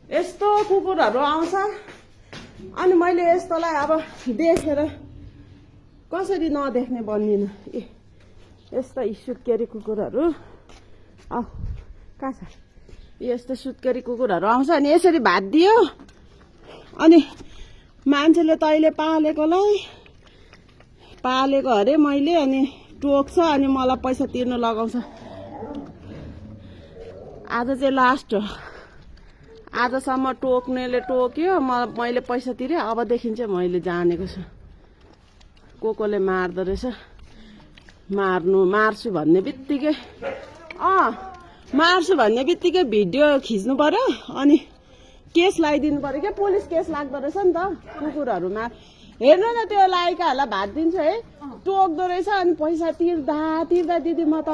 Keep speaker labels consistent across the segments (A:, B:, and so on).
A: यस्तो कुकुरहरू आउँछ अनि मैले यस्तोलाई अब देखेर कसरी नदेख्ने बन्दिनँ। ए यस्तो सुत्केरी कुकुरहरू कहाँ छ? यस्तो सुत्केरी कुकुरहरू आउँछ अनि यसरी भात दियो अनि मान्छेले तैँले पालेको अरे मैले अनि टोक्छ अनि मलाई पैसा तिर्नु लगाउँछ। आज चाहिँ लास्ट हो। आजसम्म टोक्नेले टोक्यो, मैले पैसा तिरेँ। अबदेखि चाहिँ मैले जानेको छु कोले मार्दो रहेछ। मार्छु भन्ने बित्तिकै भिडियो खिच्नु पर्यो अनि केस लगाइदिनु पर्यो क्या। पुलिस केस लाग्दो रहेछ नि त कुकुरहरूमा। हेर्नु न त्यो लाइकाहरूलाई भात दिन्छ है, टोक्दो रहेछ अनि पैसा तिर्दा दिदी म त।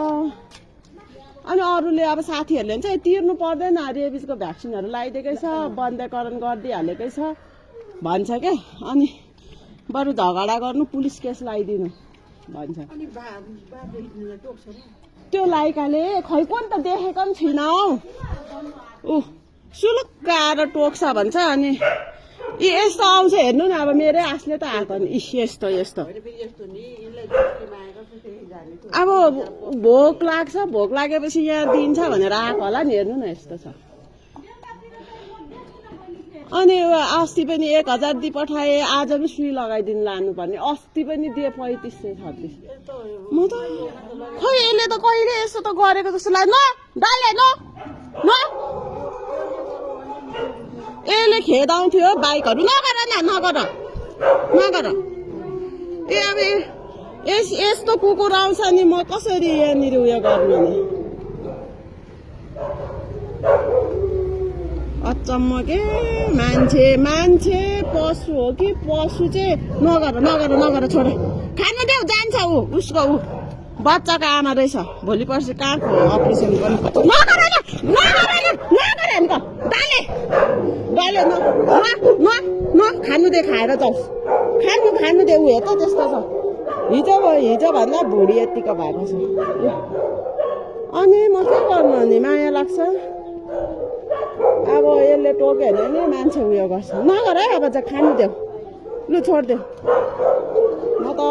A: अनि अरूले अब साथीहरूले चाहिँ तिर्नु पर्दैन, रेबिजको भ्याक्सिनहरू लगाइदिएकै छ, बन्देकरण गरिदिइहालेकै छ भन्छ क्या। अनि बरु झगडा गर्नु, पुलिस केस लगाइदिनु भन्छ। त्यो लाइकाले खै कोनि त देखेको पनि छैन हौ। सुलुक्क आएर टोक्छ भन्छ अनि यस्तो आउँछ। हेर्नु न अब मेरै आसले त आएको नि। यस्तो अब भोक लाग्छ, भोक लागेपछि यहाँ दिन्छ भनेर आएको होला नि। हेर्नु न यस्तो छ। अनि अस्ति पनि 1000 दिई पठाए, आज पनि सुई लगाइदिनु लानुपर्ने। अस्ति पनि दिए 3536। म त खै यसले त कहिले यस्तो त गरेको जस्तो लाग्यो। यसले खेदाउँथ्यो बाइकहरू। नगर। ए अब यस्तो कुकुर आउँछ नि म कसरी यहाँनिर उयो गर्नु नि। अचम्म के मान्छे पशु हो कि पशु चाहिँ। नगर छोड। खानु देऊ, जान्छ उसको बच्चाको आमा रहेछ। भोलि पर्सि कहाँको अपरेसन गर्नु। खानु दे, खाएर जाओस्। खानु दे। ऊ हेर त त्यस्तो छ। हिजो भन्दा भुँडी यतिको भएको छ। अनि म के गर्नु अनि माया लाग्छ। अब यसले टोक्यो भने नि मान्छे उयो गर्छ। नगर है अब चाहिँ खानु देऊ। लु छोडिदेऊ। म त